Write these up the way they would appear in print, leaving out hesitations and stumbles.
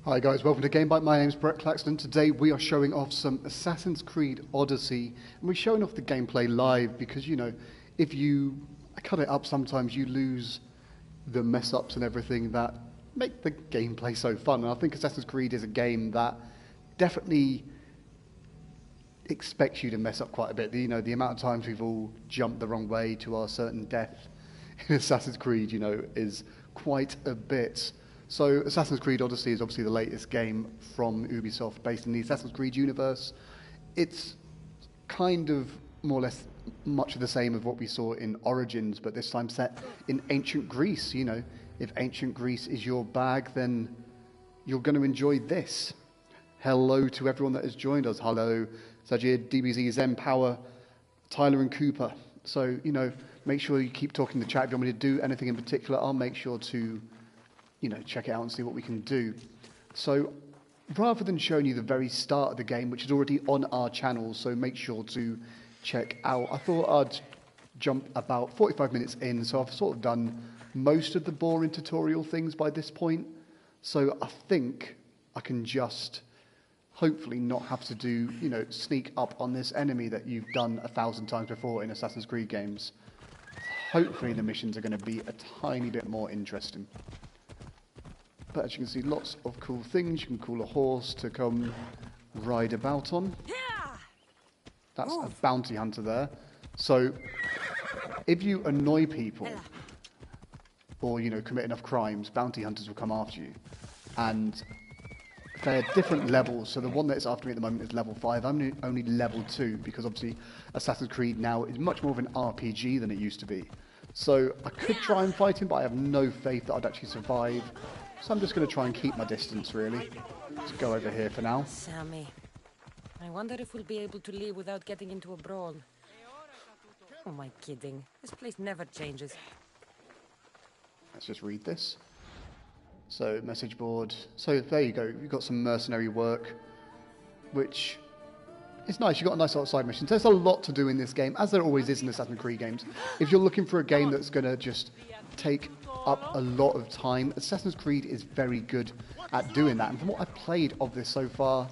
Hi guys, welcome to GameByte. My name's Brett Claxton. Today we are showing off some Assassin's Creed Odyssey, and we're showing off the gameplay live because, you know, if you cut it up sometimes you lose the mess ups and everything that make the gameplay so fun. And I think Assassin's Creed is a game that definitely expects you to mess up quite a bit. You know, the amount of times we've all jumped the wrong way to our certain death in Assassin's Creed, you know, is quite a bit. So Assassin's Creed Odyssey is obviously the latest game from Ubisoft based in the Assassin's Creed universe. It's kind of more or less much of the same of what we saw in Origins, but this time set in ancient Greece. You know, if ancient Greece is your bag, then you're going to enjoy this. Hello to everyone that has joined us. Hello, Sajid, DBZ, Zen Power, Tyler and Cooper. So, you know, make sure you keep talking in the chat. If you want me to do anything in particular, I'll make sure to, you know, check it out and see what we can do. So rather than showing you the very start of the game, which is already on our channel, so make sure to check out, I thought I'd jump about 45 minutes in, so I've sort of done most of the boring tutorial things by this point. So I think I can just hopefully not have to do, you know, sneak up on this enemy that you've done 1,000 times before in Assassin's Creed games. Hopefully the missions are going to be a tiny bit more interesting. But as you can see, lots of cool things. You can call a horse to come ride about on. That's a bounty hunter there. So if you annoy people or, you know, commit enough crimes, bounty hunters will come after you. And they're different levels. So the one that's after me at the moment is level 5. I'm only level 2 because obviously Assassin's Creed now is much more of an RPG than it used to be. So I could try and fight him, but I have no faith that I'd actually survive. So I'm just going to try and keep my distance, really. Let's go over here for now. Sammy, I wonder if we'll be able to leave without getting into a brawl. Oh, my kidding. This place never changes. Let's just read this. So, message board. So, there you go. You've got some mercenary work, which is nice. You've got a nice little side mission. There's a lot to do in this game, as there always is in Assassin's Creed games. If you're looking for a game that's going to just take up a lot of time, Assassin's Creed is very good at doing that. And from what I've played of this so far,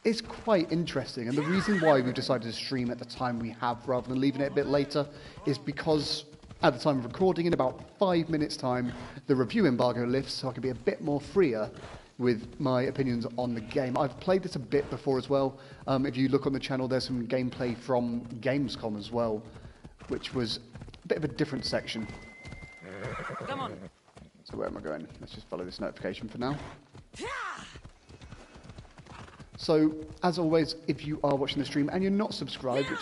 it's quite interesting. And the reason why we've decided to stream at the time we have rather than leaving it a bit later is because at the time of recording, in about 5 minutes' time, the review embargo lifts, so I can be a bit more freer with my opinions on the game. I've played this a bit before as well. If you look on the channel, there's some gameplay from Gamescom as well, which was a bit of a different section. Come on. So where am I going? Let's just follow this notification for now. So, as always, if you are watching the stream and you're not subscribed, which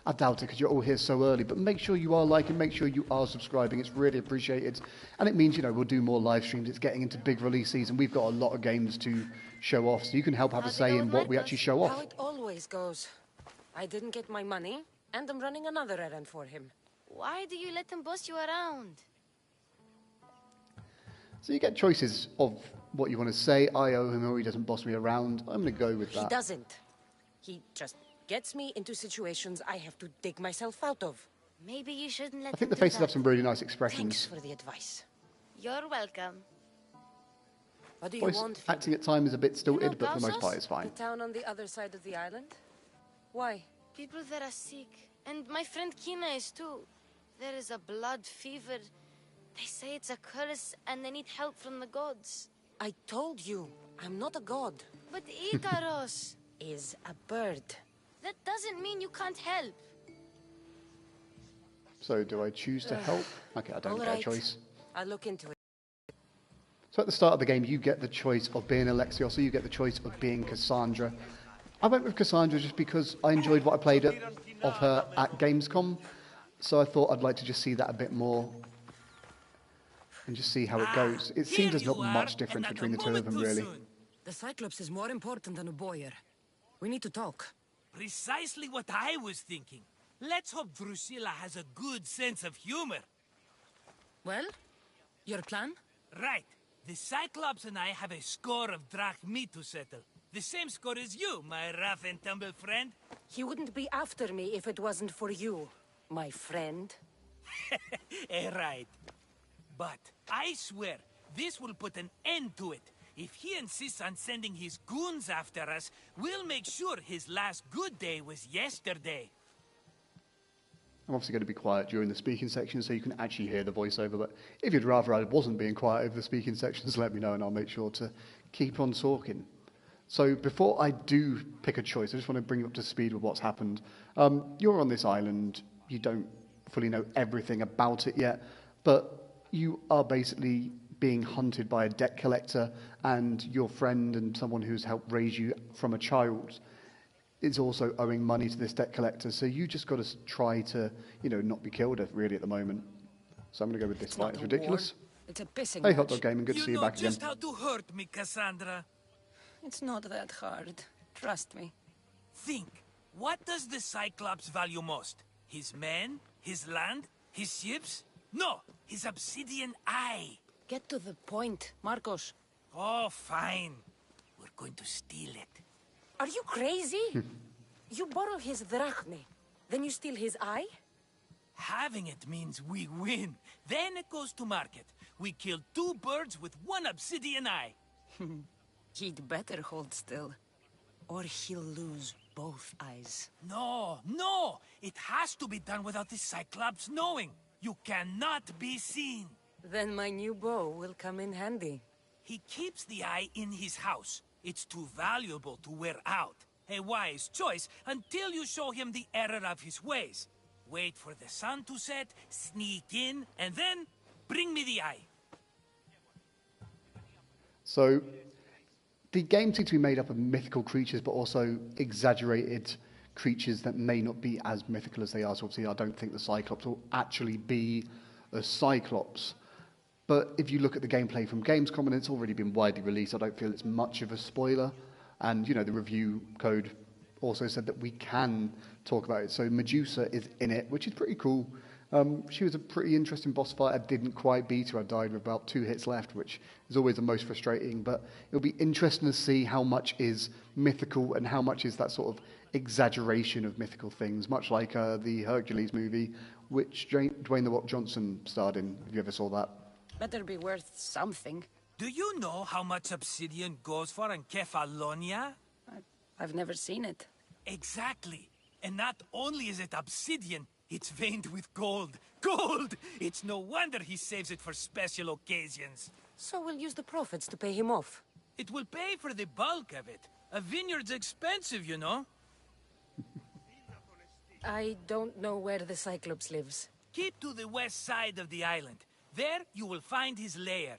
I doubt it because you're all here so early, but make sure you are liking, make sure you are subscribing. It's really appreciated. And it means, you know, we'll do more live streams. It's getting into big release season. We've got a lot of games to show off, so you can help have a say in what we actually show off. How it always goes. I didn't get my money, and I'm running another errand for him. Why do you let him boss you around? So you get choices of what you want to say. I owe him or he doesn't boss me around. I'm going to go with that. He doesn't. He just gets me into situations I have to dig myself out of. Maybe you shouldn't let I think the him do faces that. have some really nice expressions. Thanks for the advice. You're welcome. What do you Voice want? acting at times is a bit stilted, but for the most Pausos? part it's fine. The town on the other side of the island? Why? People that are sick. And my friend Kina is too. There is a blood fever. They say it's a curse and they need help from the gods. I told you, I'm not a god. But Ikaros, Is a bird. that doesn't mean you can't help. So do I choose to help? Okay, I don't get a choice. I'll look into it. So at the start of the game, you get the choice of being Alexios, or you get the choice of being Cassandra. I went with Cassandra just because I enjoyed what I played of her at Gamescom. So I thought I'd like to just see that a bit more and just see how it goes. It seems there's not much difference between the two of them, really. The Cyclops is more important than a boyar. We need to talk. Precisely what I was thinking. Let's hope Drusilla has a good sense of humor. Well, your plan? Right. The Cyclops and I have a score of drachmi to settle. The same score as you, my rough and tumble friend. He wouldn't be after me if it wasn't for you, my friend. Right. But I swear, this will put an end to it. If he insists on sending his goons after us, we'll make sure his last good day was yesterday. I'm obviously going to be quiet during the speaking section so you can actually hear the voiceover, but if you'd rather I wasn't being quiet over the speaking sections, let me know and I'll make sure to keep on talking. So before I do pick a choice, I just want to bring you up to speed with what's happened. You're on this island, you don't fully know everything about it yet, but you are basically being hunted by a debt collector, and your friend and someone who's helped raise you from a child is also owing money to this debt collector, so you just got to try to, not be killed really at the moment. So I'm going to go with this fight. It's ridiculous. It's a pissing Hey, match. Hot Dog Gaming, good to see you back again. You know just how to hurt me, Cassandra. It's not that hard. Trust me. Think, what does the Cyclops value most? His men? His land? His ships? No, his obsidian eye. Get to the point, Marcos. Oh, fine. We're going to steal it. Are you crazy? You borrow his drachme, then you steal his eye? Having it means we win. Then it goes to market. We kill 2 birds with 1 obsidian eye. He'd better hold still, or he'll lose both eyes. No, no! It has to be done without the Cyclops knowing. You cannot be seen. Then my new bow will come in handy. He keeps the eye in his house. It's too valuable to wear out. A wise choice until you show him the error of his ways. Wait for the sun to set, sneak in, and then bring me the eye. So the game seems to be made up of mythical creatures, but also exaggerated creatures that may not be as mythical as they are. So obviously I don't think the Cyclops will actually be a Cyclops. But if you look at the gameplay from Gamescom, and it's already been widely released, I don't feel it's much of a spoiler. And, the review code also said that we can talk about it. So Medusa is in it, which is pretty cool. She was a pretty interesting boss fight. I didn't quite beat her. I died with about 2 hits left, which is always the most frustrating. But it'll be interesting to see how much is mythical and how much is that sort of exaggeration of mythical things, much like the Hercules movie, which Dwayne "The Rock" Johnson starred in. If you ever saw that. Better be worth something. Do you know how much obsidian goes for in Kefalonia? I've never seen it. Exactly. And not only is it obsidian, it's veined with gold. Gold! It's no wonder he saves it for special occasions. So we'll use the profits to pay him off. It will pay for the bulk of it. A vineyard's expensive, you know. I don't know where the Cyclops lives. Keep to the west side of the island. There you will find his lair.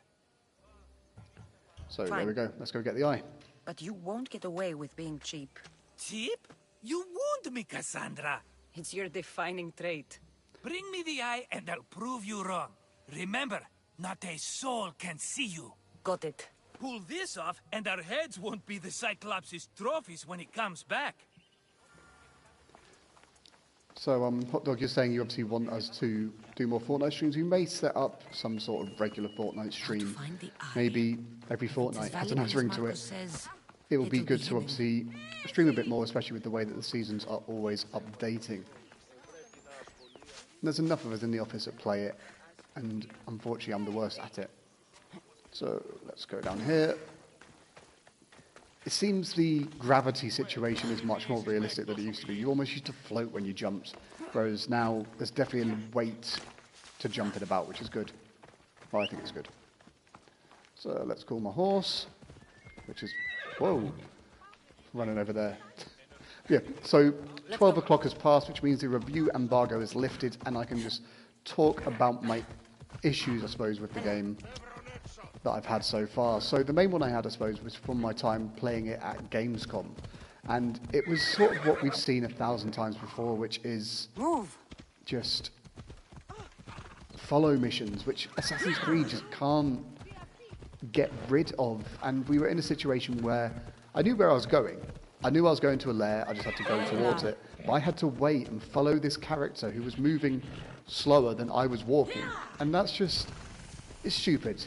So Fine. There we go. Let's go get the eye. But you won't get away with being cheap. Cheap? You wound me, Cassandra. It's your defining trait. Bring me the eye and I'll prove you wrong. Remember, not a soul can see you. Got it. Pull this off and our heads won't be the Cyclops' trophies when he comes back. So, Hot Dog, you're saying you obviously want us to do more Fortnite streams. We may set up some sort of regular Fortnite stream, find the eye. maybe every fortnight. Has a nice ring to it. It will be good to obviously stream a bit more, especially with the way that the seasons are always updating. There's enough of us in the office that play it, and unfortunately I'm the worst at it. So let's go down here. It seems the gravity situation is much more realistic than it used to be. You almost used to float when you jumped, whereas now there's definitely a weight to jumping about, which is good. Well, I think it's good. So let's call my horse, which is, whoa, running over there. Yeah, so 12 o'clock has passed, which means the review embargo is lifted, and I can just talk about my issues, I suppose, with the game that I've had so far. So the main one I had, I suppose, was from my time playing it at Gamescom. And it was sort of what we've seen 1,000 times before, which is just follow missions, which Assassin's Creed just can't get rid of. And we were in a situation where I knew where I was going. I knew I was going to a lair, I just had to go towards it. But I had to wait and follow this character who was moving slower than I was walking. And that's just, it's stupid.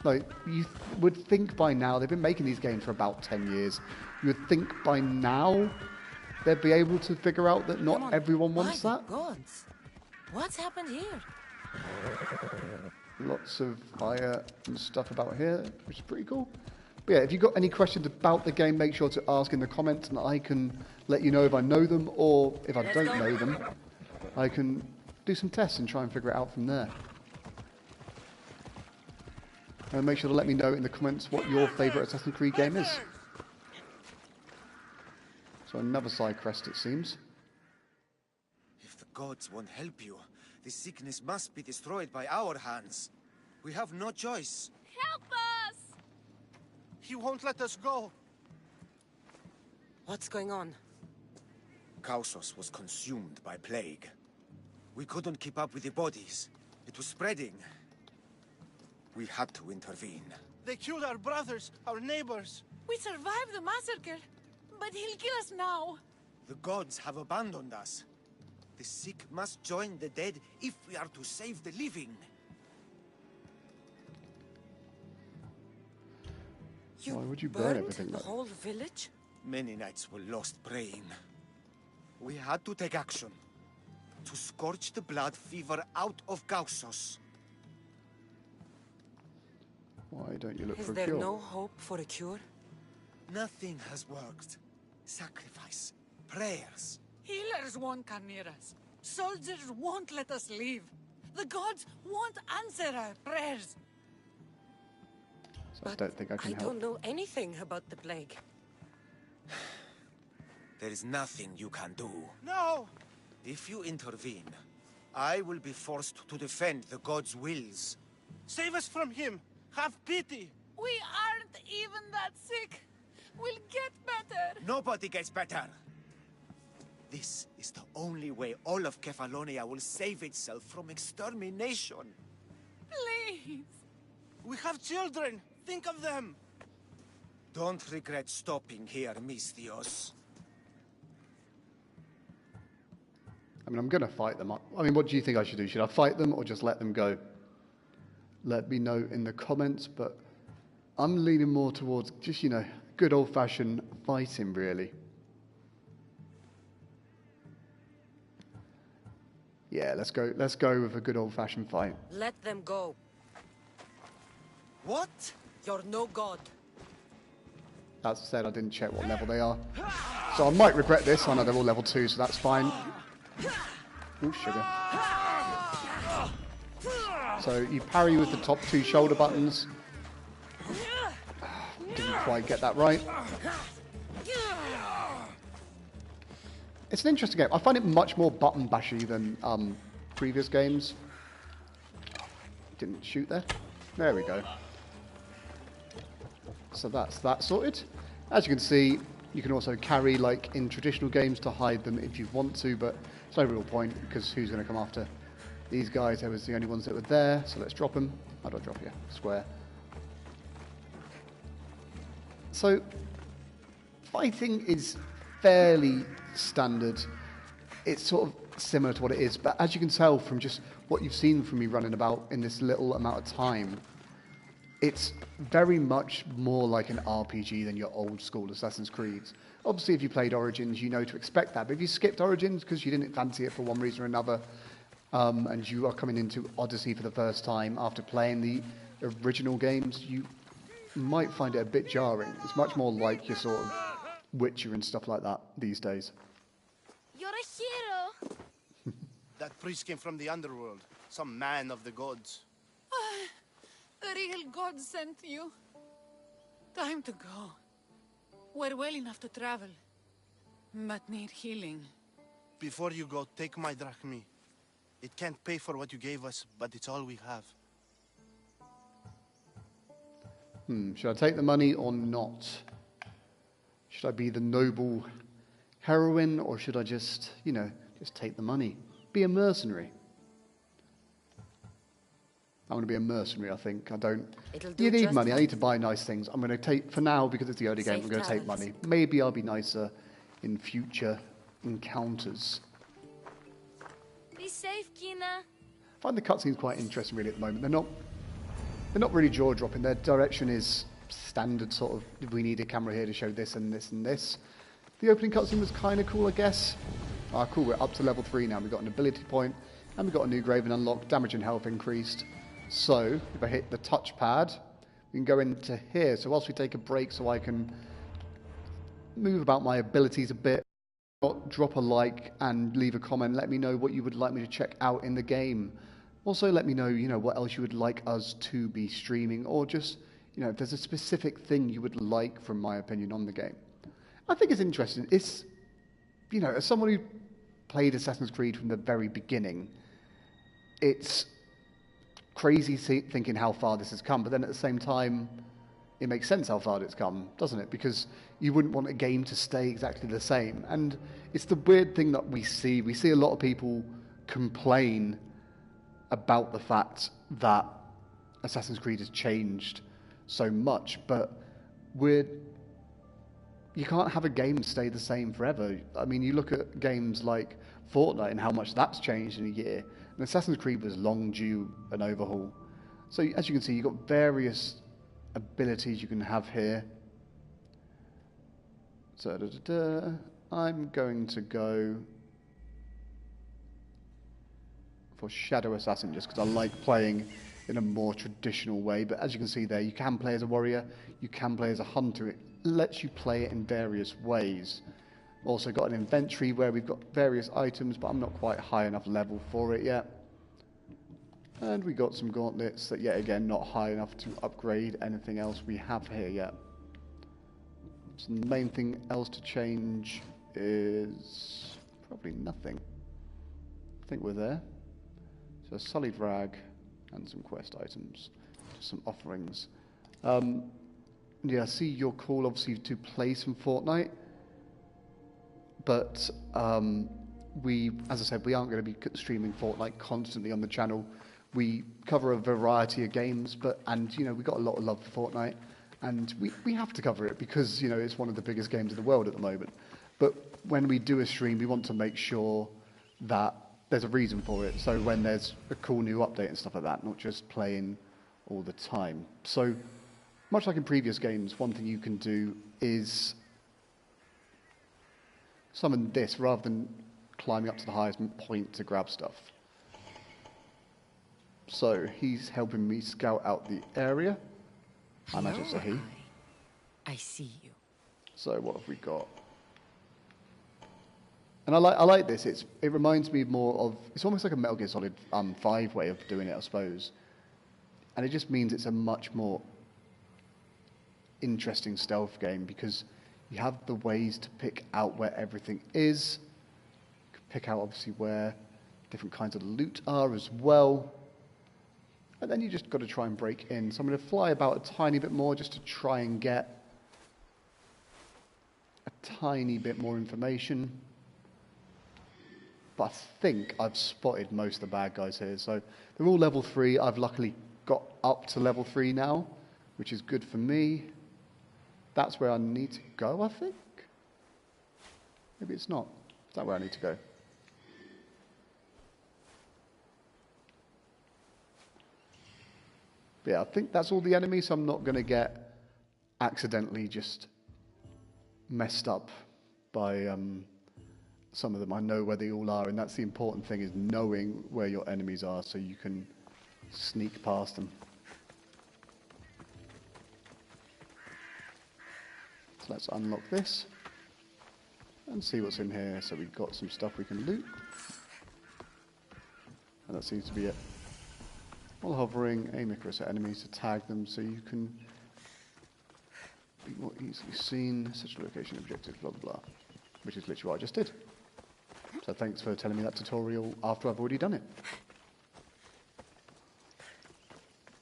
Like, you would think by now, they've been making these games for about 10 years, you would think by now they'd be able to figure out that not everyone wants that. Gods. What's happened here? Lots of fire and stuff about here, which is pretty cool. But yeah, if you've got any questions about the game, make sure to ask in the comments, and I can let you know if I know them, or if I don't know them, I can do some tests and try and figure it out from there. And make sure to let me know in the comments what your favourite Assassin's Creed game is. So another side quest, it seems. If the gods won't help you, this sickness must be destroyed by our hands. We have no choice. Help us! He won't let us go. What's going on? Kausos was consumed by plague. We couldn't keep up with the bodies. It was spreading. We had to intervene. They killed our brothers, our neighbors. We survived the massacre, but he'll kill us now. The gods have abandoned us. The sick must join the dead if we are to save the living. You Why would you burn burned everything the like that? whole village? Many nights were lost praying. We had to take action. To scorch the blood fever out of Kausos. Why don't you look Is for a there cure? no hope for a cure? Nothing has worked. Sacrifice. Prayers. Healers won't come near us. Soldiers won't let us leave. The gods won't answer our prayers. So I don't think I can I help. don't know anything about the plague. There is nothing you can do. No! If you intervene, I will be forced to defend the gods' wills. Save us from him! Have pity! We aren't even that sick. We'll get better. Nobody gets better. This is the only way all of Kefalonia will save itself from extermination. Please. We have children! Think of them! Don't regret stopping here, Misthios. I mean, I'm going to fight them. I mean, what do you think I should do? Should I fight them or just let them go? Let me know in the comments, but I'm leaning more towards just, good old-fashioned fighting, really. Yeah, let's go with a good old-fashioned fight. Let them go. What? You're no god. As I said, I didn't check what level they are. So I might regret this. I know they're all level 2, so that's fine. Ooh, sugar. So you parry with the top 2 shoulder buttons. Didn't quite get that right. It's an interesting game. I find it much more button bashy than previous games. Didn't shoot there. There we go. So that's that sorted. As you can see, you can also carry, like in traditional games, to hide them if you want to, but it's no real point because who's going to come after these guys? They was the only ones that were there, so let's drop them. How do I drop you? Square. So, fighting is fairly standard. It's sort of similar to what it is, but as you can tell from just what you've seen from me running about in this little amount of time, it's very much more like an RPG than your old school Assassin's Creeds. Obviously, if you played Origins, you know to expect that, but if you skipped Origins because you didn't fancy it for one reason or another, and you are coming into Odyssey for the first time after playing the original games, you might find it a bit jarring. It's much more like your sort of Witcher and stuff like that these days. You're a hero. That priest came from the underworld. Some man of the gods. The real god sent you. Time to go. We're well enough to travel, but need healing. Before you go, take my drachmi. It can't pay for what you gave us, but it's all we have. Should I take the money or not? Should I be the noble heroine, or should I just take the money? Be a mercenary. I'm going to be a mercenary, I think. You need money. I need to buy nice things. I'm going to take, for now, because it's the early game, I'm going to take money. Maybe I'll be nicer in future encounters. Be safe, Kina. I find the cutscenes quite interesting, really, at the moment. They're not really jaw-dropping. Their direction is standard, sort of, we need a camera here to show this and this and this. The opening cutscene was kind of cool, I guess. Ah, cool, we're up to level 3 now. We've got an ability point, and we've got a new Graven unlocked, damage and health increased. So, if I hit the touchpad, We can go into here. So whilst we take a break so I can move about my abilities a bit, drop a like and leave a comment. Let me know what you would like me to check out in the game. Also, let me know, what else you would like us to be streaming, or just, if there's a specific thing you would like from my opinion on the game. I think it's interesting. It's, as someone who played Assassin's Creed from the very beginning, it's crazy thinking how far this has come, but then at the same time, it makes sense how far it's come, doesn't it? Because you wouldn't want a game to stay exactly the same. And it's the weird thing that we see. We see a lot of people complain about the fact that Assassin's Creed has changed so much, but you can't have a game stay the same forever. I mean, you look at games like Fortnite and how much that's changed in a year. And Assassin's Creed was long due an overhaul. So as you can see, you've got various abilities you can have here. So I'm going to go for Shadow Assassin just because I like playing in a more traditional way. But as you can see there, you can play as a warrior, you can play as a hunter. It lets you play it in various ways. Also got an inventory where we've got various items, but I'm not quite high enough level for it yet. And we got some gauntlets that, yet again, not high enough to upgrade anything else we have here yet. So the main thing else to change is probably nothing. I think we're there. So a sullied rag and some quest items, just some offerings. Yeah, I see your call obviously to play some Fortnite, but as I said, we aren't going to be streaming Fortnite constantly on the channel. We cover a variety of games, we've got a lot of love for Fortnite, and we have to cover it because, it's one of the biggest games in the world at the moment. But when we do a stream, we want to make sure that there's a reason for it. So when there's a cool new update and stuff like that, not just playing all the time. So much like in previous games, one thing you can do is summon this rather than climbing up to the highest point to grab stuff. So he's helping me scout out the area. I imagine it's a he. I see you. So what have we got? And I like this. It reminds me more of, it's almost like a Metal Gear Solid 5 way of doing it, I suppose. And it just means it's a much more interesting stealth game because you have the ways to pick out where everything is. You can pick out obviously where different kinds of loot are as well. And then you just got to try and break in. So I'm going to fly about a tiny bit more just to try and get a tiny bit more information. But I think I've spotted most of the bad guys here. So they're all level 3. I've luckily got up to level 3 now, which is good for me. That's where I need to go, I think. Maybe it's not. Is that where I need to go? But yeah, I think that's all the enemies, so I'm not going to get accidentally just messed up by some of them. I know where they all are, and that's the important thing, is knowing where your enemies are so you can sneak past them. So let's unlock this and see what's in here. So we've got some stuff we can loot, and that seems to be it. While hovering, aim across at enemies to tag them so you can be more easily seen. Such a location objective, blah, blah, blah. Which is literally what I just did. So thanks for telling me that tutorial after I've already done it.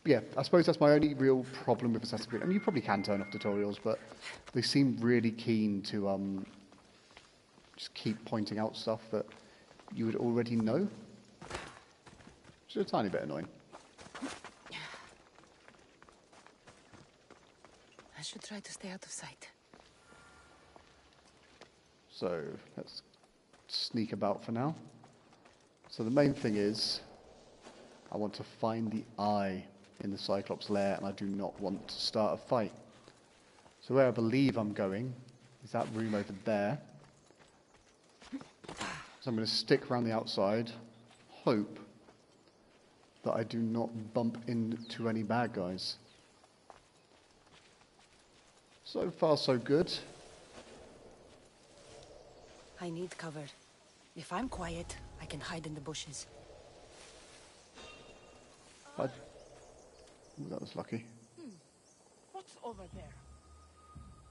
Yeah, I suppose that's my only real problem with Assassin's Creed. I mean, you probably can turn off tutorials, but they seem really keen to just keep pointing out stuff that you would already know. Which is a tiny bit annoying. I should try to stay out of sight. So let's sneak about for now. So the main thing is I want to find the eye in the Cyclops lair, and I do not want to start a fight. So where I believe I'm going is that room over there. So I'm going to stick around the outside, hope that I do not bump into any bad guys. So far, so good. I need cover. If I'm quiet, I can hide in the bushes. Ooh, that was lucky. What's over there?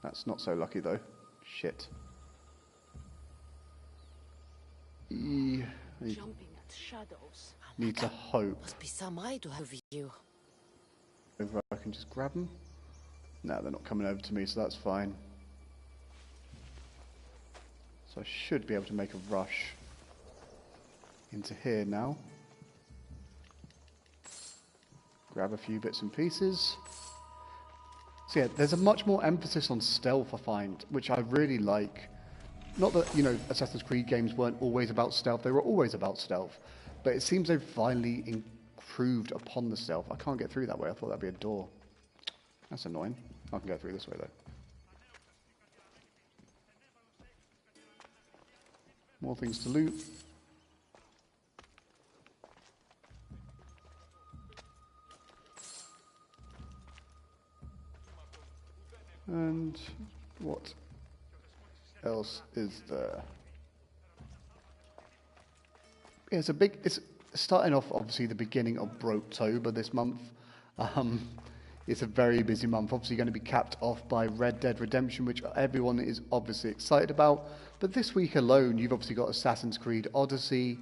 That's not so lucky, though. Shit. Need Jumping at shadows. to hope Must be some eye to have you. if I can just grab them. No, they're not coming over to me, so that's fine. So I should be able to make a rush into here now. Grab a few bits and pieces. So yeah, there's a much more emphasis on stealth, I find, which I really like. Not that, you know, Assassin's Creed games weren't always about stealth, they were always about stealth. But it seems they've finally improved upon the stealth. I can't get through that way, I thought that'd be a door. That's annoying. I can go through this way though. More things to loot. And what else is there? Yeah, it's starting off obviously the beginning of Broketober this month. It's a very busy month, obviously going to be capped off by Red Dead Redemption, which everyone is obviously excited about. But this week alone, you've obviously got Assassin's Creed Odyssey,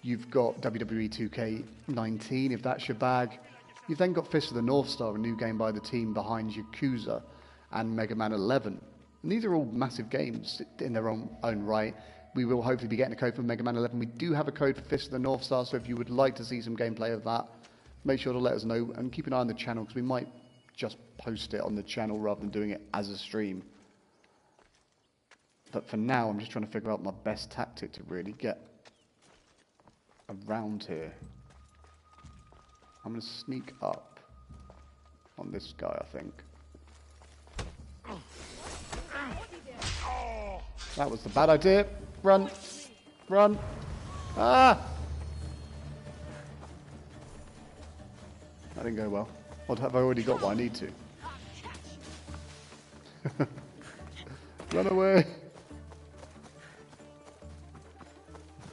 you've got WWE 2K19, if that's your bag. You've then got Fist of the North Star, a new game by the team behind Yakuza, and Mega Man 11. And these are all massive games in their own right. We will hopefully be getting a code for Mega Man 11. We do have a code for Fist of the North Star, so if you would like to see some gameplay of that, make sure to let us know and keep an eye on the channel, because we might just post it on the channel rather than doing it as a stream. But for now, I'm just trying to figure out my best tactic to really get around here. I'm going to sneak up on this guy, I think. That was the bad idea. Run. Run. Ah! That didn't go well. Or have I already got what I need to? Run away.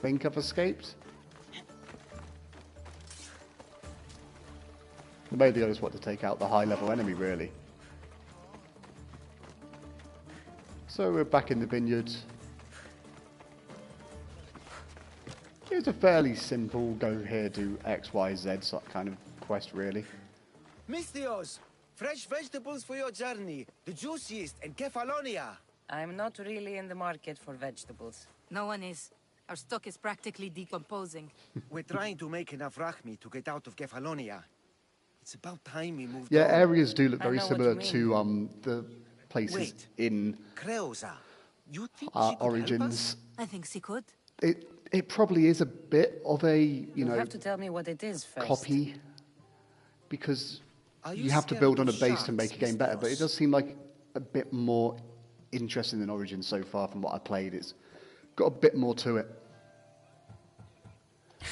Think I've escaped? Maybe I just want to take out the high-level enemy, really. So we're back in the vineyard. It's a fairly simple go here, do X, Y, Z sort of kind of quest, really. Mistios, fresh vegetables for your journey. The juiciest in Kefalonia. I'm not really in the market for vegetables. No one is. Our stock is practically decomposing. We're trying to make enough rachmi to get out of Kefalonia. It's about time we moved Yeah, on. areas do look I very know what similar you to the places Wait. in Creosa, you think she could help Origins. us? I think she could. It probably is a bit of a, You have to tell me what it is first. copy, because Are you you have to scared build of on a base to sharks, make a game better, but it Mistios? does seem like a bit more interesting than Origins so far from what I played. It's got a bit more to it.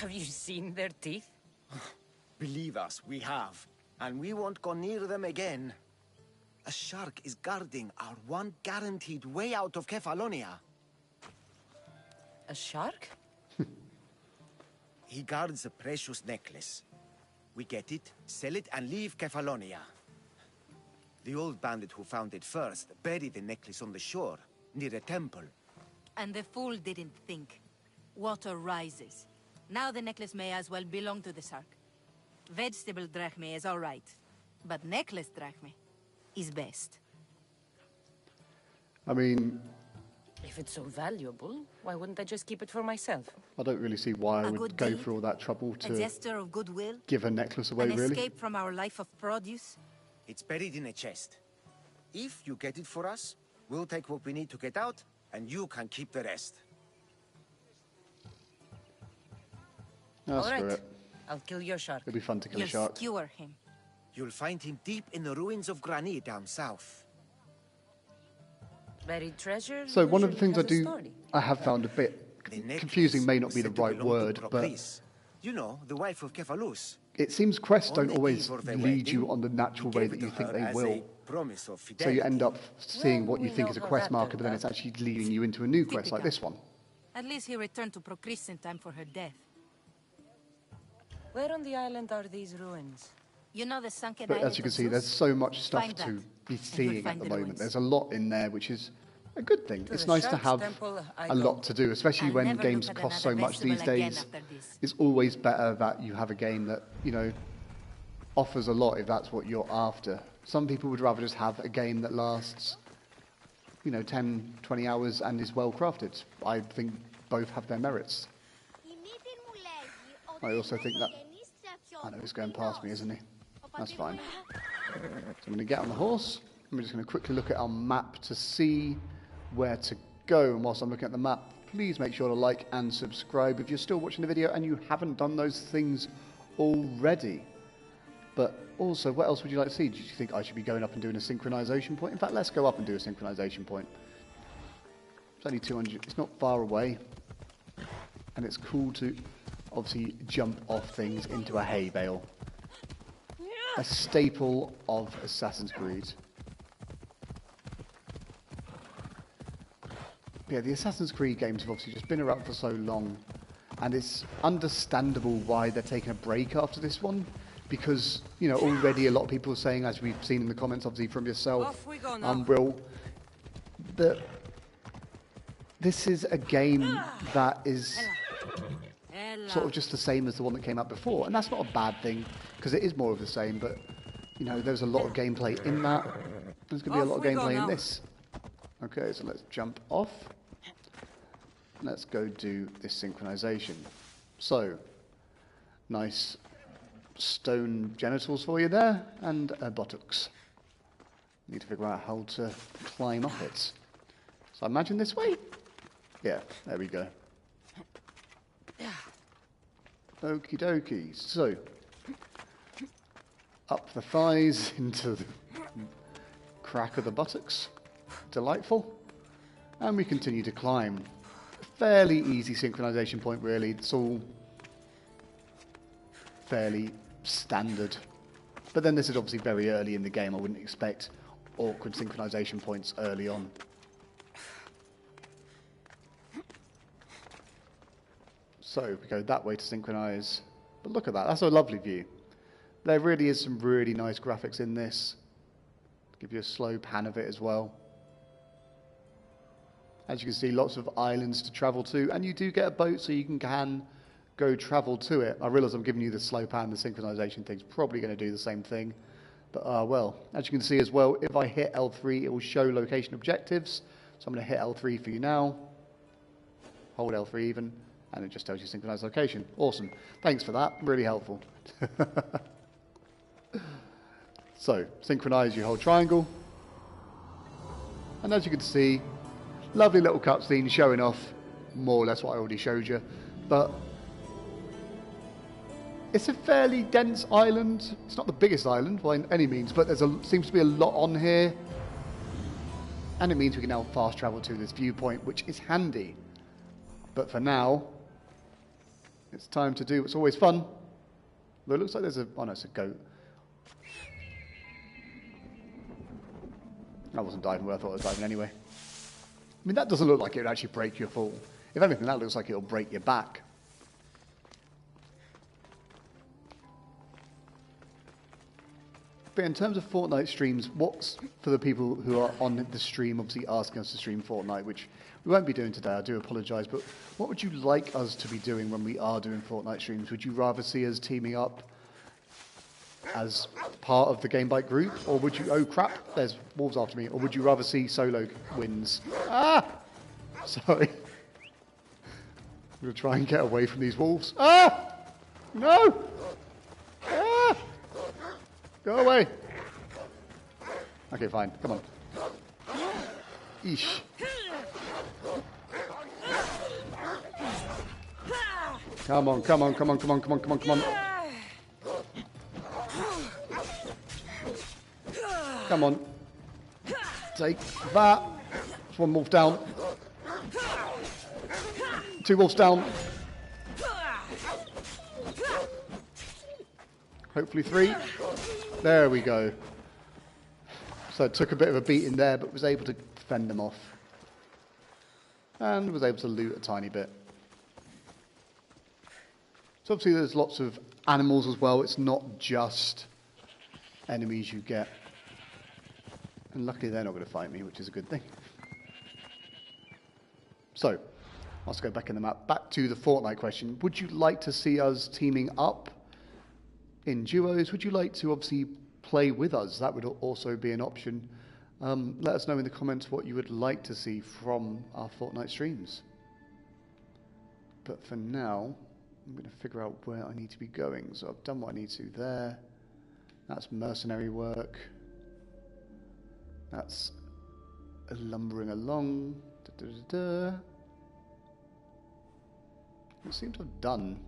Have you seen their teeth? Believe us, we have. And we won't go near them again. A shark is guarding our one guaranteed way out of Kefalonia. A shark? He guards a precious necklace. We get it, sell it, and leave Kefalonia. The old bandit who found it first buried the necklace on the shore, near a temple. And the fool didn't think. Water rises. Now the necklace may as well belong to the shark. Vegetable drachme is all right, but necklace drachme is best. I mean, If it's so valuable, why wouldn't I just keep it for myself? I don't really see why I A would good go deed, through all that trouble A to gesture of goodwill, give a necklace away, an really. escape from our life of produce. It's buried in a chest. If you get it for us, we'll take what we need to get out, and you can keep the rest. Oh, All screw right. it. I'll kill your shark. It'd be fun to kill a You'll shark. skewer him. You'll find him deep in the ruins of Granit down south. Buried treasure. So one of the usually things I has a do, story. I have found a bit The necklace confusing, may not was be the said to right belong to word, but Procris. You know, the wife of Kefalus. it seems quests On don't the always eve of their lead you wedding, on the natural he way gave that it you to think her they as will. a promise of So fidelity. you end up seeing what you we think know is a how quest that marker, turned but then out. it's actually leading you into a new quest like this one. At least he returned to Procris in time for her death. Where on the island are these ruins? You know the sunken But island as you can of see, Zeus? there's so much stuff Find that, to be and you'll seeing at find the the moment. ruins. There's a lot in there, which is a good thing. To It's the nice to Shark's have temple I a go. lot to do, especially I'll when never games look at cost so another much these vegetable again days. after this. It's always better that you have a game that, you know, offers a lot if that's what you're after. Some people would rather just have a game that lasts, you know, 10, 20 hours and is well crafted. I think both have their merits. I also think that... I know he's going past me, isn't he? That's fine. So I'm going to get on the horse. I'm just going to quickly look at our map to see where to go. And whilst I'm looking at the map, please make sure to like and subscribe if you're still watching the video and you haven't done those things already. But also, what else would you like to see? Do you think I should be going up and doing a synchronization point? In fact, let's go up and do a synchronization point. It's only 200. It's not far away. And it's cool to obviously jump off things into a hay bale. A staple of Assassin's Creed. Yeah, the Assassin's Creed games have obviously just been around for so long, and it's understandable why they're taking a break after this one, because, you know, already a lot of people are saying, as we've seen in the comments, obviously from yourself, Off we go now. Will, that this is a game that is sort of just the same as the one that came out before, and that's not a bad thing, because it is more of the same, but, you know, there's a lot of gameplay in that. There's going to be a lot of gameplay in this. Okay, so let's jump off. Let's go do this synchronization. So, nice stone genitals for you there, and buttocks. Need to figure out how to climb up it. So I imagine this way? Yeah, there we go. Okie dokie. So, up the thighs into the crack of the buttocks. Delightful. And we continue to climb. Fairly easy synchronization point, really. It's all fairly standard. But then this is obviously very early in the game. I wouldn't expect awkward synchronization points early on. So we go that way to synchronize. But look at that. That's a lovely view. There really is some really nice graphics in this. Give you a slow pan of it as well. As you can see, lots of islands to travel to, and you do get a boat so you can go travel to it. I realise I'm giving you the slow pan, the synchronization thing's probably going to do the same thing. But, well, as you can see as well, if I hit L3, it will show location objectives. So I'm going to hit L3 for you now. Hold L3 even, and it just tells you synchronized location. Awesome. Thanks for that. Really helpful. So, synchronize, you hold triangle. And as you can see, lovely little cutscene showing off more or less what I already showed you. But it's a fairly dense island. It's not the biggest island by any means, but there seems to be a lot on here. And it means we can now fast travel to this viewpoint, which is handy. But for now, it's time to do what's always fun. Though it looks like there's a... oh no, it's a goat. I wasn't diving where I thought I was diving anyway. I mean, that doesn't look like it would actually break your fall. If anything, that looks like it'll break your back. But in terms of Fortnite streams, what's for the people who are on the stream, obviously asking us to stream Fortnite, which we won't be doing today, I do apologise, but what would you like us to be doing when we are doing Fortnite streams? Would you rather see us teaming up as part of the GameByte group, or would you... oh crap, there's wolves after me. Or would you rather see solo wins? Ah! Sorry. I'm going to try and get away from these wolves. Ah! No! Ah! Go away. Okay, fine. Come on. Eesh. Come on, come on, come on, come on, come on, come on, come on. Come on. Take that. There's one wolf down. 2 wolves down. Hopefully 3. There we go. So it took a bit of a beating there, but was able to fend them off. And was able to loot a tiny bit. So obviously there's lots of animals as well. It's not just enemies you get. And luckily they're not going to fight me, which is a good thing. So, let's go back in the map. Back to the Fortnite question. Would you like to see us teaming up in duos? Would you like to obviously play with us? That would also be an option. Let us know in the comments what you would like to see from our Fortnite streams. But for now, I'm going to figure out where I need to be going. So I've done what I need to there. That's mercenary work. That's lumbering along. I seem to have done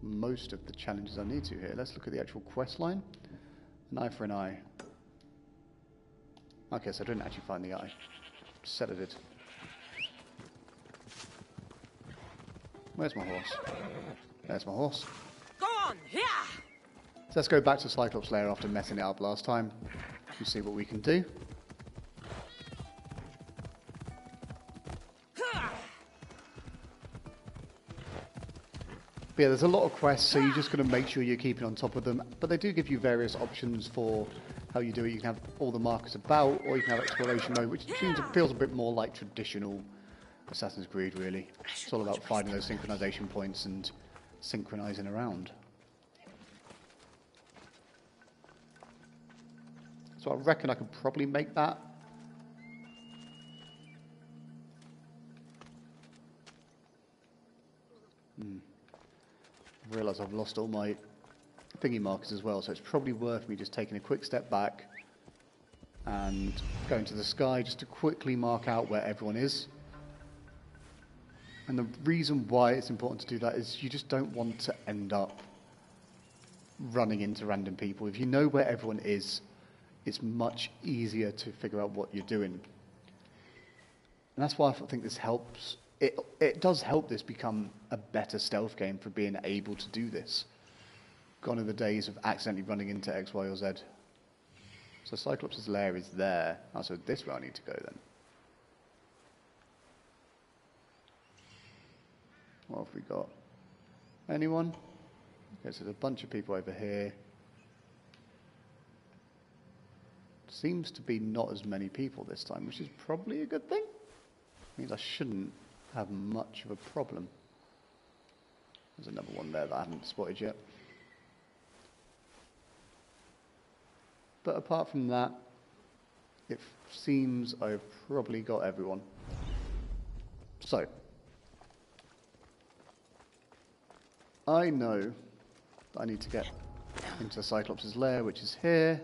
most of the challenges I need to here. Let's look at the actual quest line. An eye for an eye. Okay, so I didn't actually find the eye. Said I did. Where's my horse? There's my horse. Go on, yeah. So let's go back to Cyclops' lair after messing it up last time and see what we can do. But yeah, there's a lot of quests, so you just got to make sure you're keeping on top of them. But they do give you various options for how you do it. You can have all the markers about, or you can have exploration mode, which feels a bit more like traditional Assassin's Creed, really. It's all about finding those synchronization points and synchronizing around. So I reckon I could probably make that. I realise I've lost all my thingy markers as well, so it's probably worth me just taking a quick step back and going to the sky just to quickly mark out where everyone is. And the reason why it's important to do that is you just don't want to end up running into random people. If you know where everyone is, it's much easier to figure out what you're doing. And that's why I think this helps. It does help this become a better stealth game for being able to do this. Gone are the days of accidentally running into X, Y, or Z. So Cyclops' lair is there. Oh, so this way I need to go then. What have we got? Anyone? Okay, so there's a bunch of people over here. Seems to be not as many people this time, which is probably a good thing. Means I shouldn't have much of a problem. There's another one there that I haven't spotted yet. But apart from that, it seems I've probably got everyone. So, I know that I need to get into Cyclops' lair, which is here.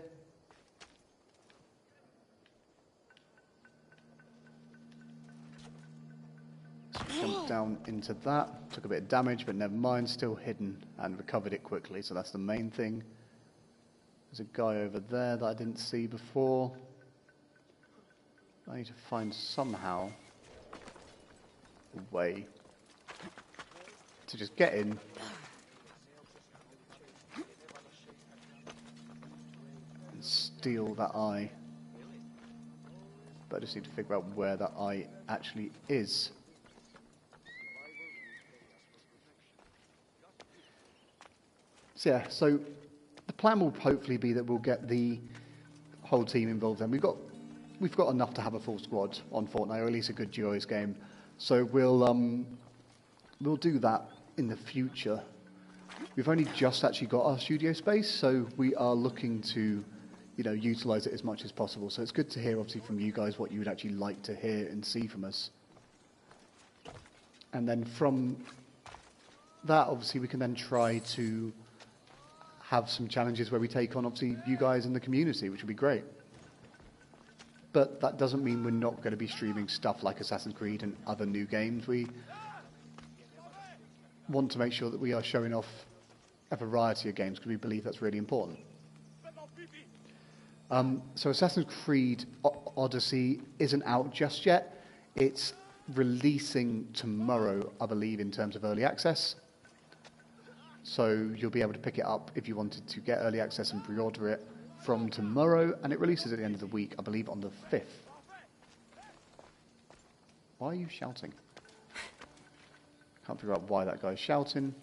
Jumped down into that, took a bit of damage, but never mind, still hidden and recovered it quickly, so that's the main thing. There's a guy over there that I didn't see before. I need to find somehow a way to just get in and steal that eye. But I just need to figure out where that eye actually is. So yeah, so the plan will hopefully be that we'll get the whole team involved, and we've got enough to have a full squad on Fortnite, or at least a good duos game. So we'll do that in the future. We've only just actually got our studio space, so we are looking to, utilize it as much as possible. So it's good to hear, obviously, from you guys what you would actually like to hear and see from us. And then from that, obviously, we can then try to have some challenges where we take on, obviously, you guys in the community, which would be great. But that doesn't mean we're not going to be streaming stuff like Assassin's Creed and other new games. We want to make sure that we are showing off a variety of games because we believe that's really important. So Assassin's Creed Odyssey isn't out just yet. It's releasing tomorrow, I believe, in terms of early access. So you'll be able to pick it up if you wanted to get early access and pre-order it from tomorrow, and it releases at the end of the week, I believe on the 5th. Why are you shouting? Can't figure out why that guy's shouting.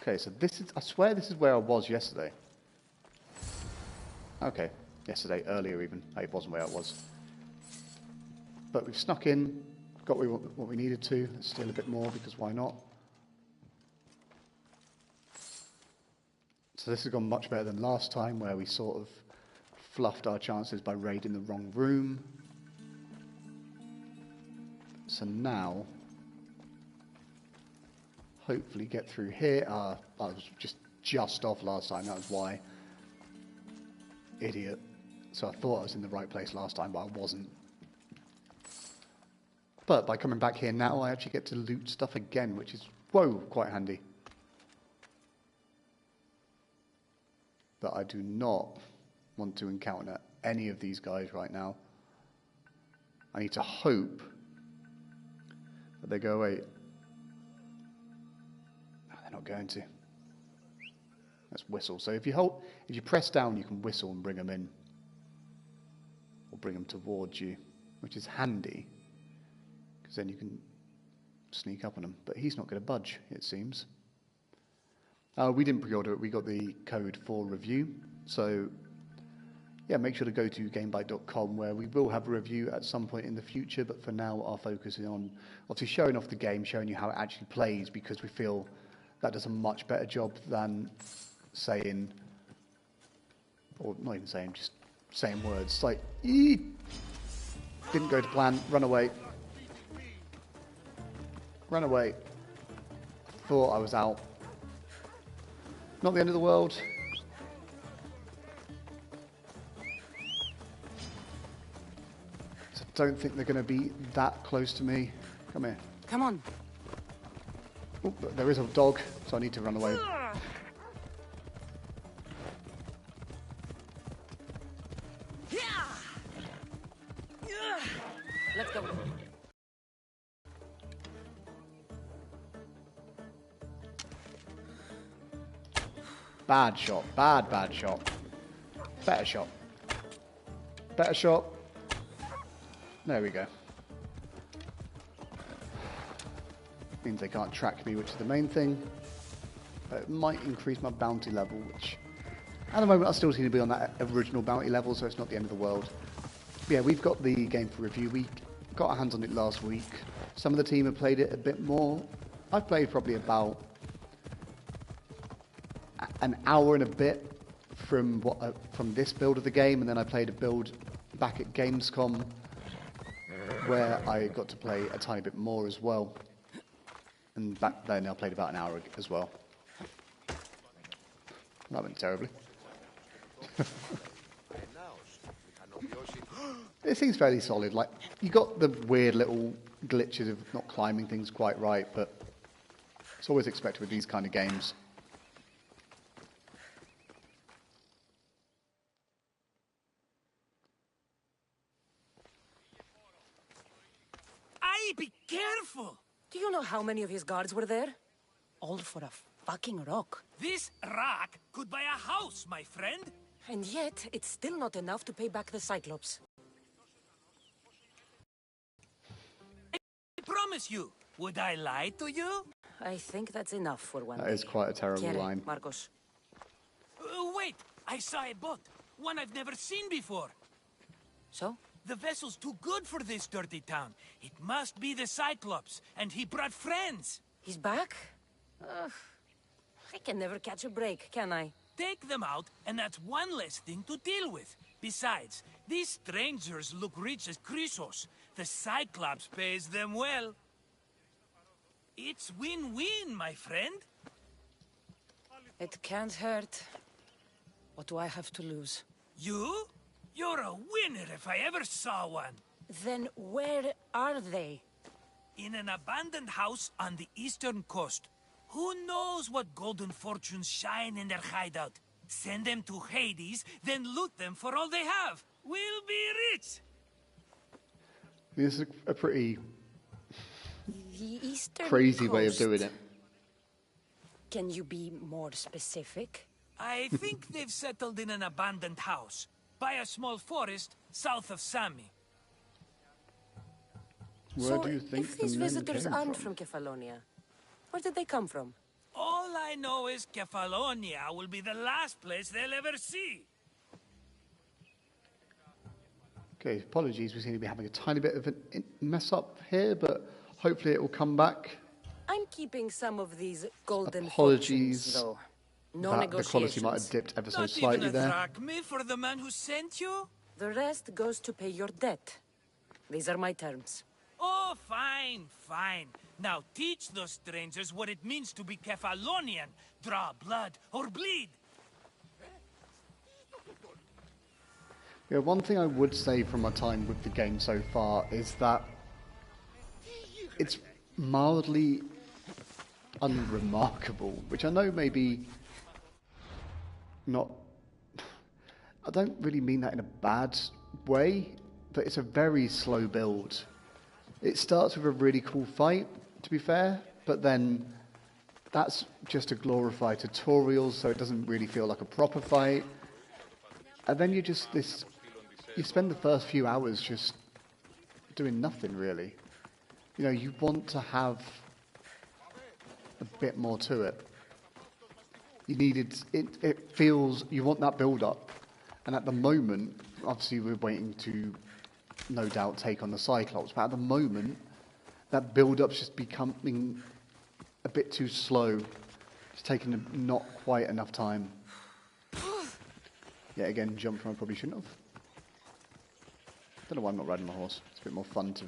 Okay, so this is, I swear this is where I was yesterday. Okay, yesterday, earlier even. It wasn't where I was. But we've snuck in, got what we needed to. Let's steal a bit more, because why not? So this has gone much better than last time, where we sort of fluffed our chances by raiding the wrong room. So now, hopefully get through here. I was just off last time, that was why. Idiot. So I thought I was in the right place last time, but I wasn't. But by coming back here now, I actually get to loot stuff again, which is, whoa, quite handy. But I do not want to encounter any of these guys right now. I need to hope that they go away. No, they're not going to. Let's whistle. So if you press down, you can whistle and bring them in. Or bring them towards you, which is handy. Because then you can sneak up on them. But he's not going to budge, it seems. We didn't pre-order it. We got the code for review. So, yeah, make sure to go to GameByte.com, where we will have a review at some point in the future. But for now, our focus is on obviously showing off the game, showing you how it actually plays, because we feel that does a much better job than saying, or not even saying, just saying words like, "Eee! Didn't go to plan, run away. Run away. Thought I was out." Not the end of the world. So I don't think they're going to be that close to me. Come here. Come on. Oh, there is a dog, so I need to run away. Let's go. Bad shot. Bad shot. Better shot. Better shot. There we go. Means they can't track me, which is the main thing. But it might increase my bounty level, which at the moment I still seem to be on that original bounty level, so it's not the end of the world. But yeah, we've got the game for review. We got our hands on it last week. Some of the team have played it a bit more. I've played probably about an hour and a bit from this build of the game, and then I played a build back at Gamescom where I got to play a tiny bit more as well. And back then I played about an hour as well. That went terribly. It seems fairly solid. Like, you got the weird little glitches of not climbing things quite right, but it's always expected with these kind of games. Be careful! Do you know how many of his guards were there? All for a fucking rock. This rock could buy a house, my friend. And yet, it's still not enough to pay back the Cyclops. I promise you. Would I lie to you? I think that's enough for one That day. is quite a terrible line. Marcos. Wait, I saw a boat. One I've never seen before. So? The vessel's too good for this dirty town. It must be the Cyclops, and he brought friends. He's back? I can never catch a break, can I? Take them out, and that's one less thing to deal with. Besides, these strangers look rich as Chrysos. The Cyclops pays them well. It's win-win, my friend. It can't hurt. What do I have to lose? You? You're a winner if I ever saw one. Then where are they? In an abandoned house on the eastern coast. Who knows what golden fortunes shine in their hideout? Send them to Hades, then loot them for all they have. We'll be rich. This is a pretty The eastern crazy coast. way of doing it. Can you be more specific? I think they've settled in an abandoned house by a small forest south of Sami. Where do you think if the these men visitors came aren't from? from Kefalonia, where did they come from? All I know is Kefalonia will be the last place they'll ever see. Okay, apologies, we seem to be having a tiny bit of a mess up here, but hopefully it will come back. I'm keeping some of these golden Apologies fortunes, though. No that the quality negotiations. might have dipped ever so Not slightly even a there. drachme for the man who sent you? The rest goes to pay your debt. These are my terms. Oh, fine, fine. Now teach those strangers what it means to be Kefalonian. Draw blood or bleed. Yeah, one thing I would say from my time with the game so far is that it's mildly unremarkable, which I know maybe not. I don't really mean that in a bad way, but it's a very slow build. It starts with a really cool fight, to be fair, but then that's just a glorified tutorial, so it doesn't really feel like a proper fight. And then you spend the first few hours just doing nothing really. You know, you want to have a bit more to it. It feels, you want that build up. And at the moment, obviously we're waiting to, no doubt, take on the Cyclops, but at the moment, that build up's just becoming a bit too slow. It's taking not quite enough time. Yet again, jump from I probably shouldn't have. Don't know why I'm not riding my horse. It's a bit more fun to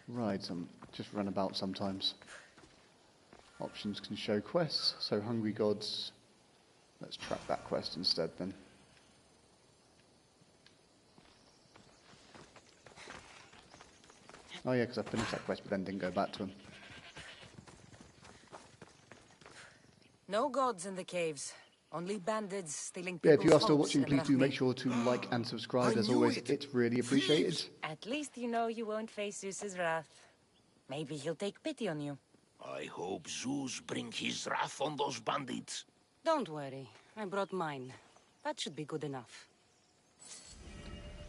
ride, just run about sometimes. Options can show quests, so Hungry Gods. Let's track that quest instead then. Oh yeah, because I finished that quest but then didn't go back to him. No gods in the caves. Only bandits stealing Yeah, people's if you are still hopes watching, and please do make Rahmi. sure to like and subscribe. As knew always, it. it's really appreciated. At least you know you won't face Zeus's wrath. Maybe he'll take pity on you. I hope Zeus bring his wrath on those bandits. Don't worry. I brought mine. That should be good enough.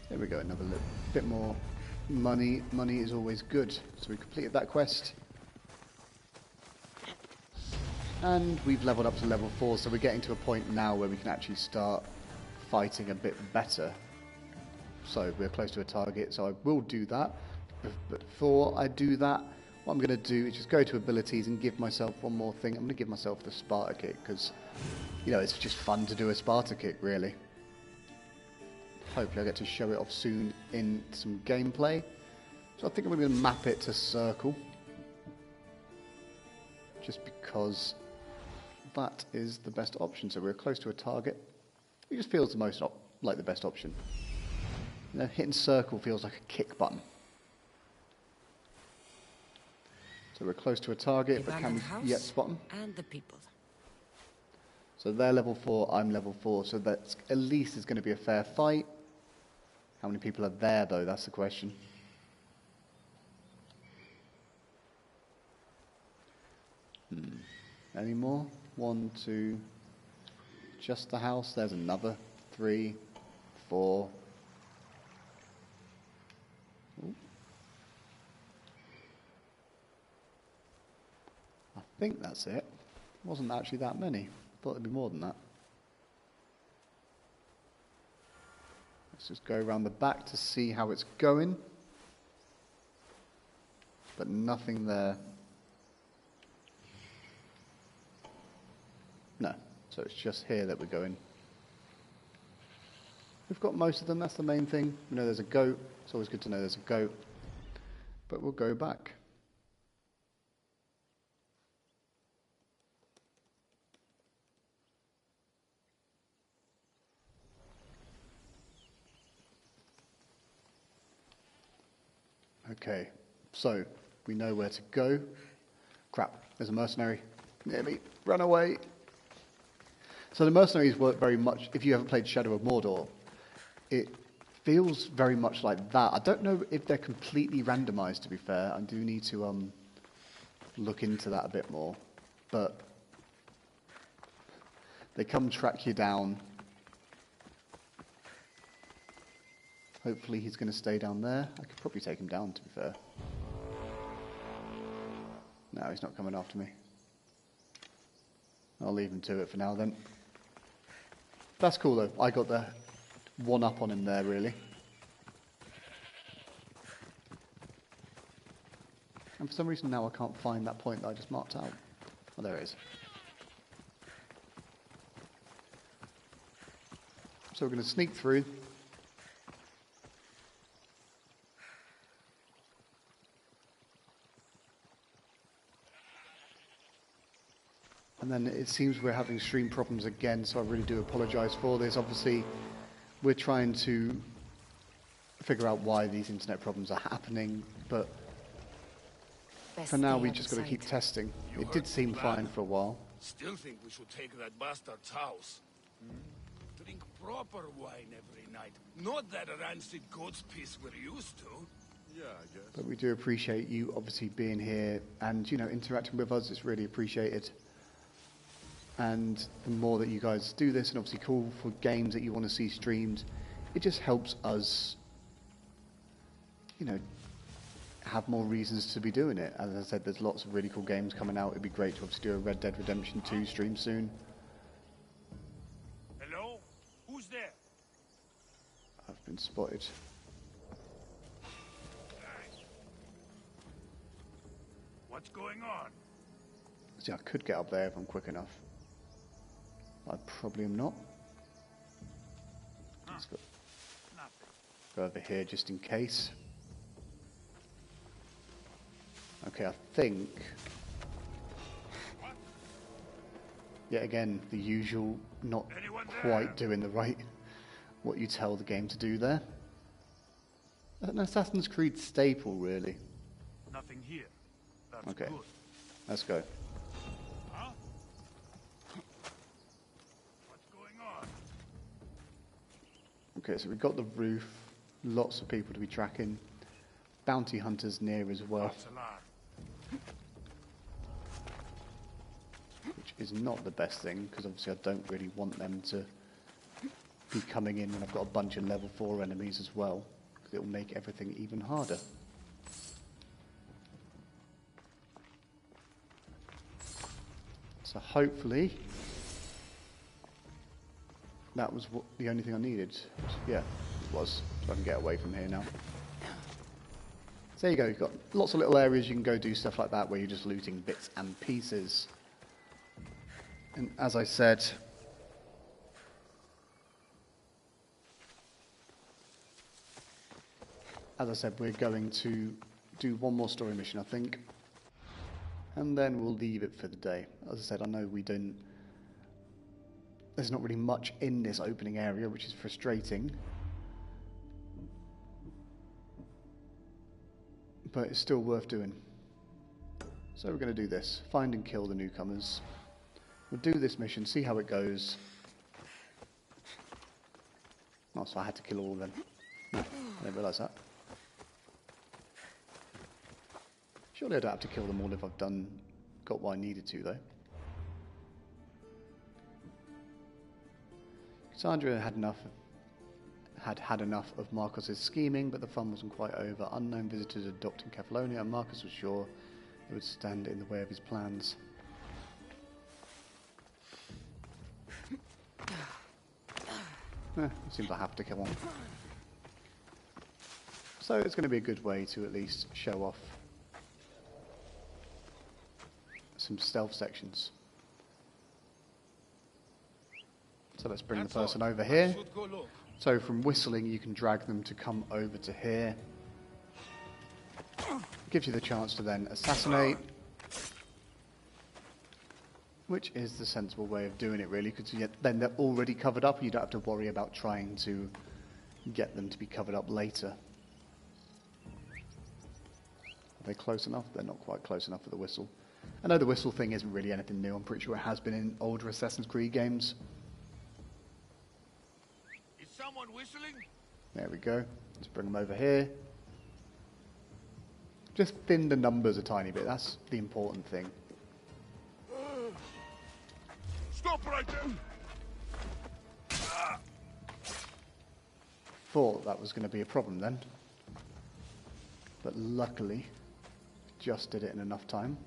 There we go, another little bit more money. Money is always good. So we completed that quest. And we've leveled up to level 4, so we're getting to a point now where we can actually start fighting a bit better. So we're close to a target, so I will do that. But before I do that, what I'm going to do is just go to abilities and give myself one more thing. I'm going to give myself the Sparta kick, because, you know, it's just fun to do a Sparta kick, really. Hopefully I'll get to show it off soon in some gameplay. So I think I'm going to map it to circle. Just because that is the best option. So we're close to a target. It just feels the most like the best option. You know, hitting circle feels like a kick button. So we're close to a target, but can we yet spot them? And the people. So they're level 4, I'm level 4, so that at least is going to be a fair fight. How many people are there, though? That's the question. Any more? 1, 2. Just the house. There's another. 3, 4. Ooh. I think that's it. Wasn't actually that many. Thought it'd be more than that. Let's just go around the back to see how it's going. But nothing there. No, so it's just here that we're going. We've got most of them, that's the main thing. We know there's a goat. It's always good to know there's a goat. But we'll go back. Okay, so we know where to go. Crap, there's a mercenary near me. Run away. So the mercenaries work very much, if you haven't played Shadow of Mordor, it feels very much like that. I don't know if they're completely randomized, to be fair. I do need to look into that a bit more. But They come track you down. Hopefully he's going to stay down there. I could probably take him down, to be fair. No, he's not coming after me. I'll leave him to it for now then. That's cool though. I got the one up on him there, really. And for some reason now I can't find that point that I just marked out. Oh, there it is. So we're going to sneak through. And then it seems we're having stream problems again, so I really do apologise for this. Obviously, we're trying to figure out why these internet problems are happening, but for now we just got to keep testing. It did seem fine for a while. Still think we should take that bastard's house. Drink proper wine every night, not that rancid goat's piss we're used to. Yeah, I guess. But we do appreciate you obviously being here and, you know, interacting with us. It's really appreciated. And the more that you guys do this and obviously call for games that you want to see streamed, it just helps us, you know, have more reasons to be doing it. As I said, there's lots of really cool games coming out. It'd be great to obviously do a Red Dead Redemption 2 stream soon. Hello? Who's there? I've been spotted. What's going on? See, I could get up there if I'm quick enough. I probably am not. Let's go over here just in case. Okay, I think... Yet again, the usual, not quite doing the right, what you tell the game to do there. An Assassin's Creed staple, really. Nothing here. That's okay, good. Let's go. Huh? What's going on? Okay, so we've got the roof. Lots of people to be tracking. Bounty hunters near as well. Which is not the best thing, because obviously I don't really want them to be coming in when I've got a bunch of level 4 enemies as well, because it will make everything even harder. So hopefully that was the only thing I needed. Yeah, it was. So I can get away from here now. So there you go, you've got lots of little areas you can go do stuff like that where you're just looting bits and pieces. And as I said, we're going to do one more story mission, I think. And then we'll leave it for the day. As I said, I know there's not really much in this opening area, which is frustrating. But it's still worth doing. So we're going to do this. Find and kill the newcomers. We'll do this mission, see how it goes. Oh, so I had to kill all of them. No, I didn't realise that. Surely I don't have to kill them all if I've got what I needed to, though. Cassandra had enough of Marcos's scheming, but the fun wasn't quite over. Unknown visitors adopting Kefalonia, and Marcos was sure it would stand in the way of his plans. It seems I have to kill one. So it's going to be a good way to at least show off some stealth sections. So let's bring the person over here. So from whistling you can drag them to come over to here. Gives you the chance to then assassinate, which is the sensible way of doing it really, because then they're already covered up. You don't have to worry about trying to get them to be covered up later. Are they close enough? They're not quite close enough for the whistle. I know the whistle thing isn't really anything new. I'm pretty sure it has been in older Assassin's Creed games. Is someone whistling? There we go. Let's bring them over here. Just thin the numbers a tiny bit. That's the important thing. Stop right there! thought that was going to be a problem then. But luckily, just did it in enough time.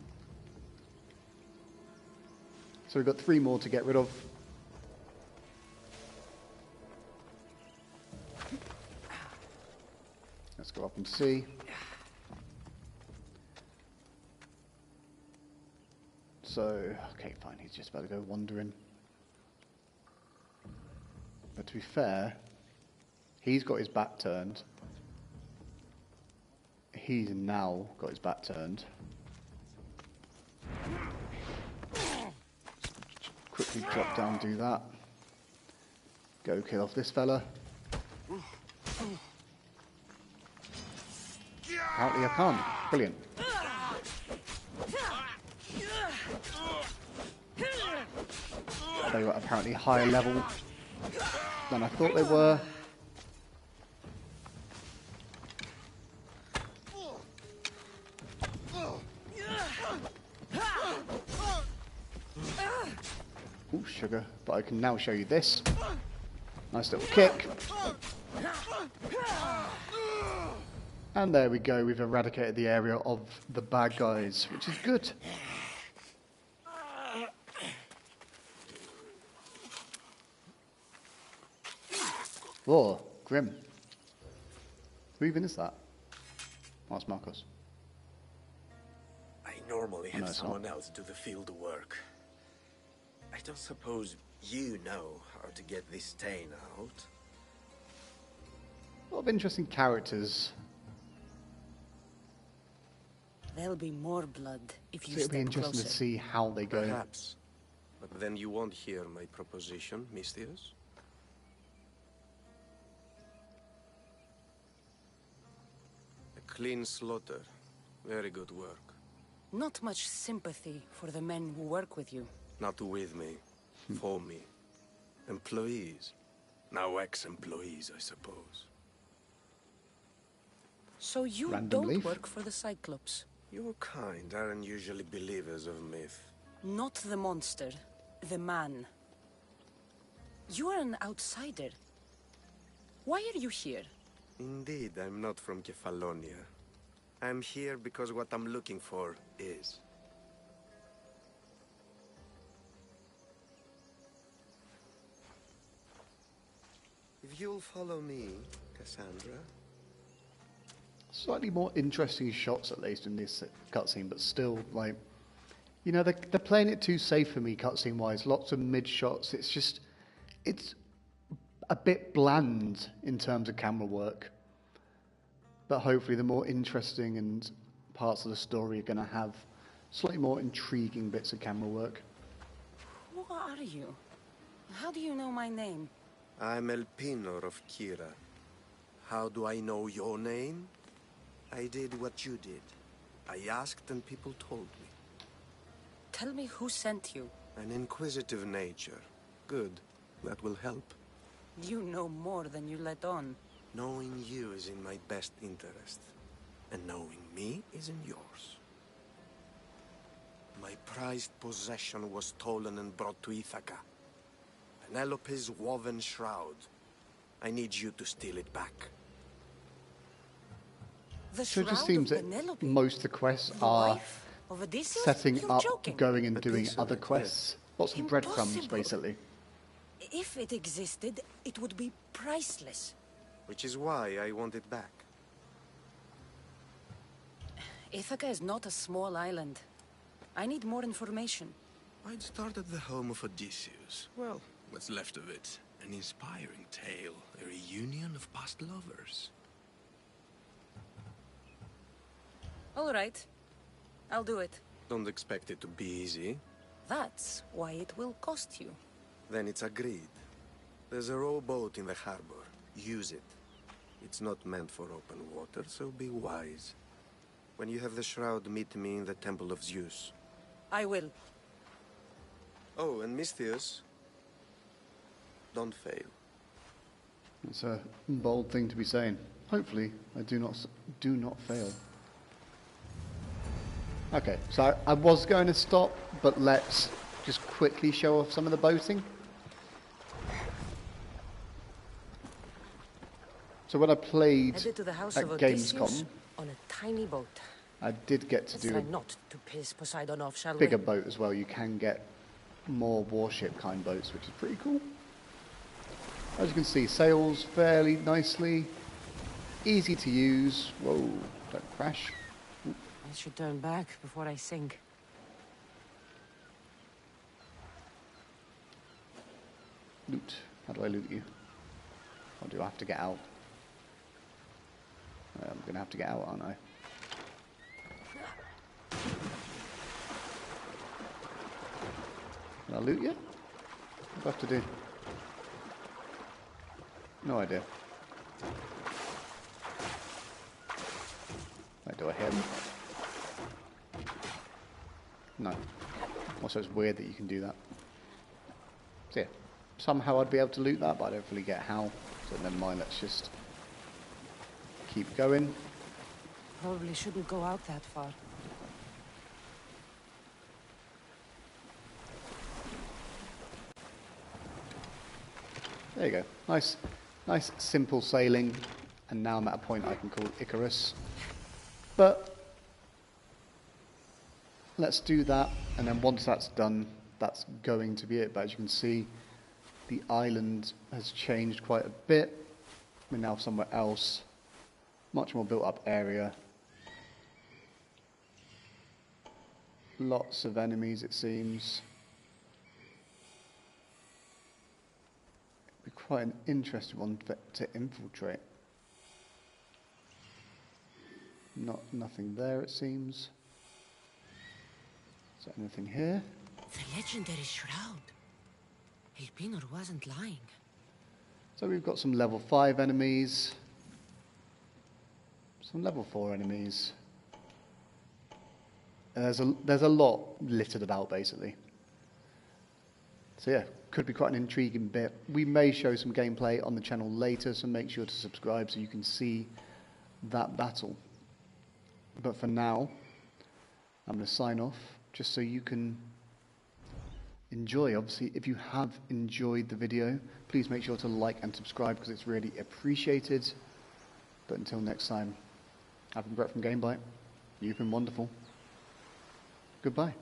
So we've got 3 more to get rid of. Let's go up and see. So, okay, fine, he's just about to go wandering. But to be fair, he's got his back turned. He's now got his back turned. Quickly drop down, do that. Go kill off this fella. Apparently I can't. Brilliant. They were apparently higher level than I thought they were. Ooh, sugar. But I can now show you this. Nice little kick. And there we go, we've eradicated the area of the bad guys, which is good. Whoa, grim. Who even is that? Oh, it's Marcos. I normally have No, it's someone not. else do the field work. I don't suppose you know how to get this stain out. A lot of interesting characters. There'll be more blood if you So it'll be step interesting closer. to see how they go. Perhaps. But then you won't hear my proposition, Mistius. A clean slaughter. Very good work. Not much sympathy for the men who work with you. Not with me. For me. Employees. Now ex-employees, I suppose. So you Random don't leaf? work for the Cyclops? Your kind aren't usually believers of myth. Not the monster, the man. You are an outsider. Why are you here? Indeed, I'm not from Kefalonia. I'm here because what I'm looking for is. If you'll follow me, Cassandra. Slightly more interesting shots, at least, in this cutscene, but still, like, you know, they're playing it too safe for me, cutscene-wise. Lots of mid-shots. It's just, it's a bit bland in terms of camera work. But hopefully the more interesting and parts of the story are going to have slightly more intriguing bits of camera work. Who are you? How do you know my name? I'm El Pinor of Kira. How do I know your name? I did what you did. I asked and people told me. Tell me who sent you. An inquisitive nature. Good. That will help. You know more than you let on. Knowing you is in my best interest. And knowing me is in yours. My prized possession was stolen and brought to Ithaca. Penelope's woven shroud. I need you to steal it back. The So it just shroud seems of that Penelope? most of the quests The are wife of Odysseus? setting You're up, joking. going and A doing piece of other it, quests. Lots of breadcrumbs, Impossible. basically. If it existed, it would be priceless. Which is why I want it back. Ithaca is not a small island. I need more information. I'd start at the home of Odysseus. Well, what's left of it. An inspiring tale. A reunion of past lovers. All right. I'll do it. Don't expect it to be easy. That's why it will cost you. Then it's agreed. There's a rowboat in the harbor. Use it. It's not meant for open water, so be wise. When you have the shroud, meet me in the Temple of Zeus. I will. Oh, and Mistius, don't fail. It's a bold thing to be saying. Hopefully, I do not fail. Okay, so I was going to stop, but let's just quickly show off some of the boating. So when I played Headed to the house at of Odysseus Gamescom, on a tiny boat. I did get to Let's do try a not to piss Poseidon off, shall bigger we? boat as well. You can get more warship kind boats, which is pretty cool. As you can see, sails fairly nicely, easy to use. Whoa, don't crash. I should turn back before I sink. Loot. How do I loot you? Or do I have to get out? I'm going to have to get out, aren't I? Can I loot you? What do I have to do? No idea. Wait, do I hit him? No. Also, it's weird that you can do that. So yeah, somehow I'd be able to loot that, but I don't really get how. So never mind, let's just keep going. Probably shouldn't go out that far. There you go. Nice, nice simple sailing. And now I'm at a point I can call Icarus. But let's do that, and then once that's done, that's going to be it. But as you can see, the island has changed quite a bit. We're now somewhere else. Much more built up area. Lots of enemies, it seems. It'd be quite an interesting one to infiltrate. Nothing there, it seems. Is there anything here? The legendary shroud. Elpinor wasn't lying. So we've got some level 5 enemies. Some level 4 enemies. There's a lot littered about, basically. So yeah, could be quite an intriguing bit. We may show some gameplay on the channel later, so make sure to subscribe so you can see that battle. But for now, I'm going to sign off, just so you can enjoy. Obviously, if you have enjoyed the video, please make sure to like and subscribe, because it's really appreciated. But until next time, I've been Brett from GameByte. You've been wonderful. Goodbye.